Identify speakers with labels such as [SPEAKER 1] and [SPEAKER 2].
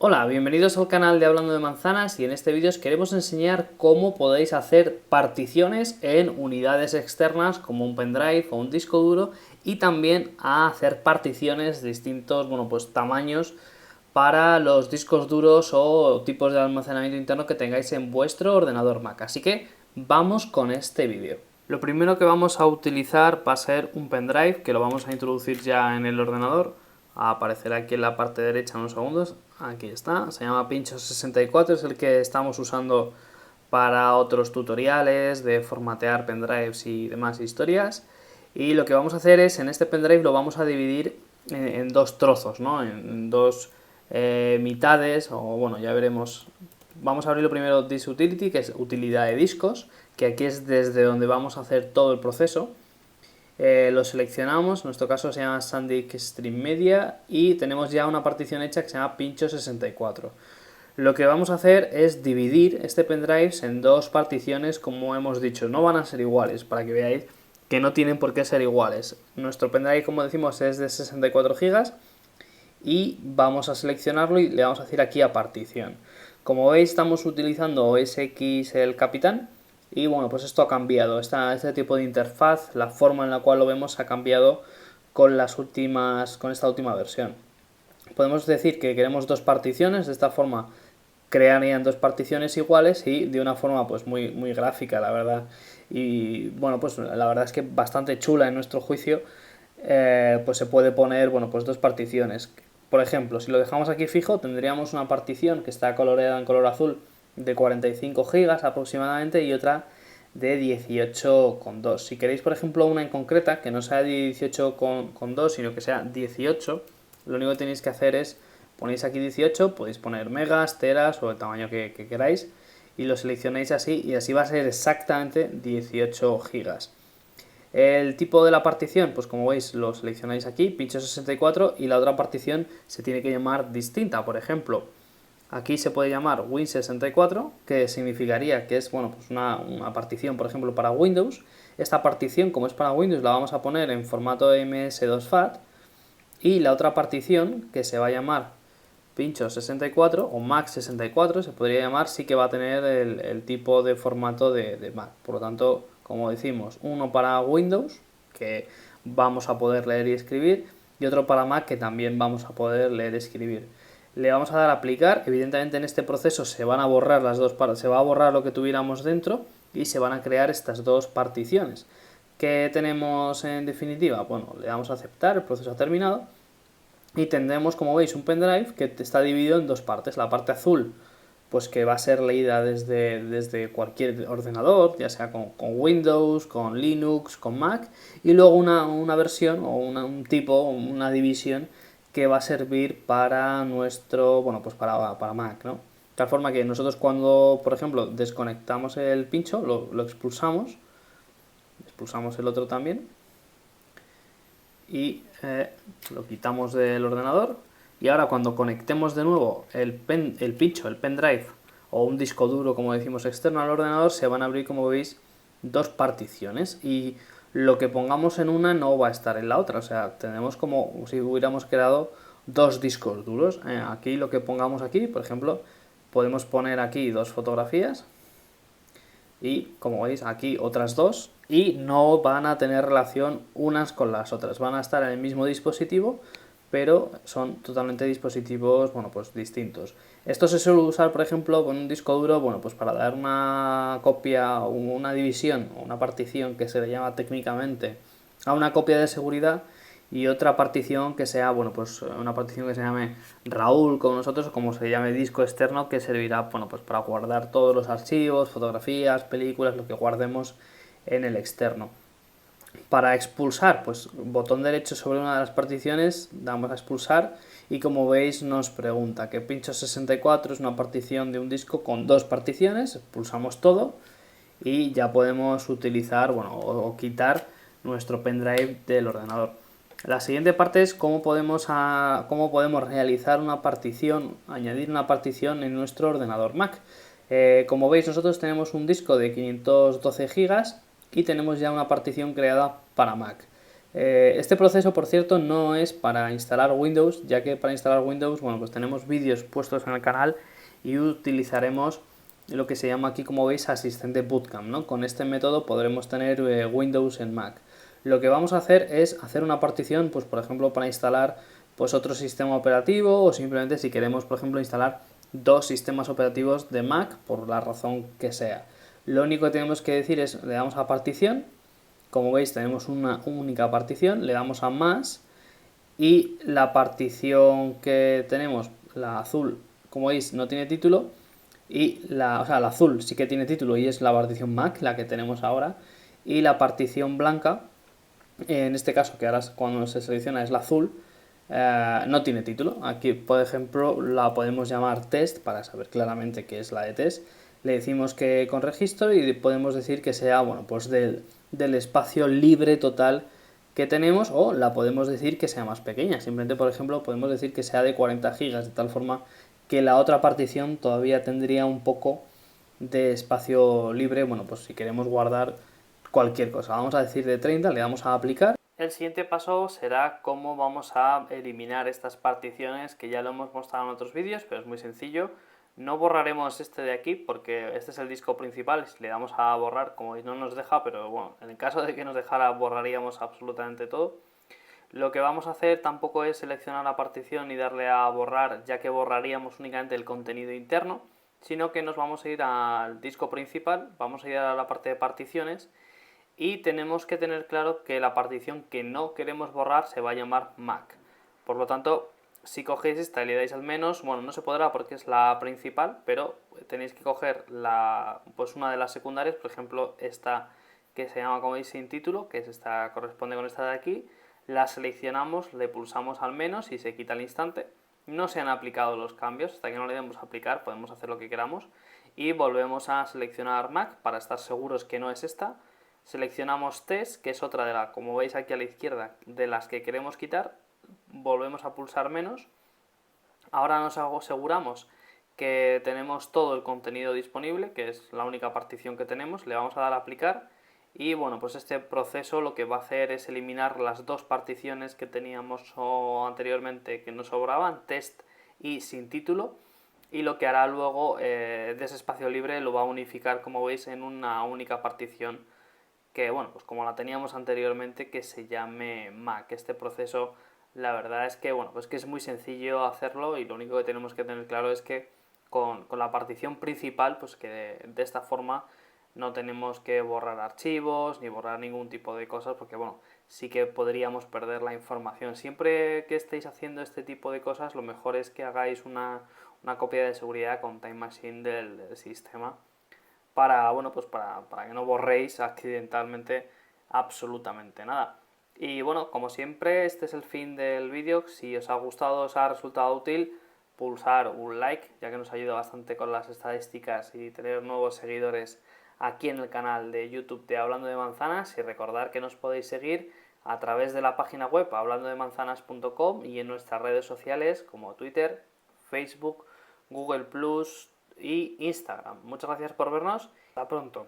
[SPEAKER 1] Hola, bienvenidos al canal de Hablando de Manzanas y en este vídeo os queremos enseñar cómo podéis hacer particiones en unidades externas como un pendrive o un disco duro y también a hacer particiones de distintos tamaños para los discos duros o tipos de almacenamiento interno que tengáis en vuestro ordenador Mac. Así que vamos con este vídeo. Lo primero que vamos a utilizar va a ser un pendrive que lo vamos a introducir ya en el ordenador. Aparecerá aquí en la parte derecha en unos segundos. Aquí está, se llama Pincho64, es el que estamos usando para otros tutoriales de formatear pendrives y demás historias. Y lo que vamos a hacer es, en este pendrive lo vamos a dividir en dos trozos, ¿no? En dos mitades, o bueno, ya veremos. Vamos a abrirlo primero Disk Utility, que es utilidad de discos, que aquí es desde donde vamos a hacer todo el proceso. Lo seleccionamos, en nuestro caso se llama SanDisk Stream Media y tenemos ya una partición hecha que se llama Pincho64. Lo que vamos a hacer es dividir este pendrive en dos particiones, como hemos dicho, no van a ser iguales, para que veáis que no tienen por qué ser iguales. Nuestro pendrive, como decimos, es de 64 GB y vamos a seleccionarlo y le vamos a decir aquí a partición. Como veis, estamos utilizando OS X el Capitán y bueno, pues esto ha cambiado. Este tipo de interfaz, la forma en la cual lo vemos ha cambiado con esta última versión. Podemos decir que queremos dos particiones, de esta forma crearían dos particiones iguales y de una forma pues muy gráfica, la verdad. Y bueno, pues la verdad es que bastante chula en nuestro juicio. Pues se puede poner, bueno, pues dos particiones. Por ejemplo, si lo dejamos aquí fijo, tendríamos una partición que está coloreada en color azul de 45 GB aproximadamente y otra de 18,2. Si queréis, por ejemplo, una en concreta que no sea de 18,2, sino que sea 18, lo único que tenéis que hacer es, ponéis aquí 18, podéis poner megas, teras o el tamaño que queráis y lo seleccionáis así y así va a ser exactamente 18 GB. El tipo de la partición, pues como veis lo seleccionáis aquí, Pincho64, y la otra partición se tiene que llamar distinta. Por ejemplo, aquí se puede llamar Win64, que significaría que es pues una partición, por ejemplo, para Windows. Esta partición, como es para Windows, la vamos a poner en formato MS2FAT. Y la otra partición, que se va a llamar Pincho64 o Mac64, se podría llamar, sí que va a tener el tipo de formato de Mac. Por lo tanto, como decimos, uno para Windows, que vamos a poder leer y escribir, y otro para Mac, que también vamos a poder leer y escribir. Le vamos a dar a aplicar, evidentemente en este proceso se van a borrar las dos partes, se va a borrar lo que tuviéramos dentro y se van a crear estas dos particiones. ¿Qué tenemos en definitiva? Bueno, le damos a aceptar, el proceso ha terminado y tendremos, como veis, un pendrive que está dividido en dos partes. La parte azul, pues que va a ser leída desde cualquier ordenador, ya sea con Windows, con Linux, con Mac, y luego una versión o un tipo, una división que va a servir para pues para Mac, ¿no? De tal forma que nosotros cuando, por ejemplo, desconectamos el pincho, lo expulsamos el otro también, y lo quitamos del ordenador. Y ahora cuando conectemos de nuevo el pincho, el pendrive o un disco duro, como decimos, externo al ordenador, se van a abrir, como veis, dos particiones y lo que pongamos en una no va a estar en la otra. O sea, tenemos como si hubiéramos creado dos discos duros. Aquí lo que pongamos aquí, por ejemplo, podemos poner aquí dos fotografías y, como veis, aquí otras dos y no van a tener relación unas con las otras. Van a estar en el mismo dispositivo, pero son totalmente dispositivos, pues distintos. Esto se suele usar, por ejemplo, con un disco duro, pues para dar una copia o una división o una partición que se le llama técnicamente a una copia de seguridad y otra partición que sea, pues una partición que se llame Raúl con nosotros o como se llame disco externo, que servirá, pues para guardar todos los archivos, fotografías, películas, lo que guardemos en el externo. Para expulsar, pues botón derecho sobre una de las particiones, damos a expulsar y como veis nos pregunta que Pincho64 es una partición de un disco con dos particiones, pulsamos todo y ya podemos utilizar, o quitar nuestro pendrive del ordenador. La siguiente parte es cómo podemos realizar una partición, añadir una partición en nuestro ordenador Mac. Como veis, nosotros tenemos un disco de 512 GB y tenemos ya una partición creada para Mac. Este proceso, por cierto, no es para instalar Windows, ya que para instalar Windows, bueno, pues tenemos vídeos puestos en el canal y utilizaremos lo que se llama aquí, como veis, asistente bootcamp, ¿no? Con este método podremos tener Windows en Mac. Lo que vamos a hacer es hacer una partición, pues por ejemplo, para instalar pues otro sistema operativo, o simplemente si queremos, por ejemplo, instalar dos sistemas operativos de Mac, por la razón que sea. Lo único que tenemos que decir es, le damos a partición. Como veis, tenemos una única partición, le damos a más y la partición que tenemos, la azul, como veis, no tiene título, y la azul sí que tiene título y es la partición Mac, la que tenemos ahora, y la partición blanca, en este caso, que ahora cuando se selecciona es la azul, no tiene título. Aquí, por ejemplo, la podemos llamar test para saber claramente que es la de test. Le decimos que con registro y podemos decir que sea, bueno, pues del espacio libre total que tenemos, o la podemos decir que sea más pequeña. Simplemente, por ejemplo, podemos decir que sea de 40 gigas, de tal forma que la otra partición todavía tendría un poco de espacio libre, bueno, pues si queremos guardar cualquier cosa. Vamos a decir de 30, le damos a aplicar. El siguiente paso será cómo vamos a eliminar estas particiones, que ya lo hemos mostrado en otros vídeos, pero es muy sencillo. No borraremos este de aquí porque este es el disco principal. Si le damos a borrar, como veis, no nos deja, pero bueno, en el caso de que nos dejara, borraríamos absolutamente todo. Lo que vamos a hacer tampoco es seleccionar la partición y darle a borrar, ya que borraríamos únicamente el contenido interno, sino que nos vamos a ir al disco principal, vamos a ir a la parte de particiones y tenemos que tener claro que la partición que no queremos borrar se va a llamar Mac. Por lo tanto, si cogéis esta y le dais al menos, bueno, no se podrá porque es la principal, pero tenéis que coger pues una de las secundarias, por ejemplo esta que se llama, como veis, sin título, que es esta, corresponde con esta de aquí. La seleccionamos, le pulsamos al menos y se quita al instante. No se han aplicado los cambios, hasta que no le demos a aplicar podemos hacer lo que queramos. Y volvemos a seleccionar Mac para estar seguros que no es esta. Seleccionamos test, que es otra de las, como veis aquí a la izquierda, de las que queremos quitar. Volvemos a pulsar menos. Ahora nos aseguramos que tenemos todo el contenido disponible, que es la única partición que tenemos. Le vamos a dar a aplicar y bueno, pues este proceso lo que va a hacer es eliminar las dos particiones que teníamos anteriormente que nos sobraban, test y sin título, y lo que hará luego de ese espacio libre lo va a unificar, como veis, en una única partición que, bueno, pues como la teníamos anteriormente, que se llame Mac. Este proceso, la verdad es que, bueno, pues que es muy sencillo hacerlo y lo único que tenemos que tener claro es que con la partición principal, pues que de esta forma no tenemos que borrar archivos ni borrar ningún tipo de cosas, porque, bueno, sí que podríamos perder la información. Siempre que estéis haciendo este tipo de cosas, lo mejor es que hagáis una copia de seguridad con Time Machine del sistema para, bueno, pues para que no borréis accidentalmente absolutamente nada. Y bueno, como siempre, este es el fin del vídeo. Si os ha gustado, os ha resultado útil, pulsar un like, ya que nos ayuda bastante con las estadísticas y tener nuevos seguidores aquí en el canal de YouTube de Hablando de Manzanas, y recordar que nos podéis seguir a través de la página web hablandodemanzanas.com y en nuestras redes sociales como Twitter, Facebook, Google Plus y Instagram. Muchas gracias por vernos. Hasta pronto.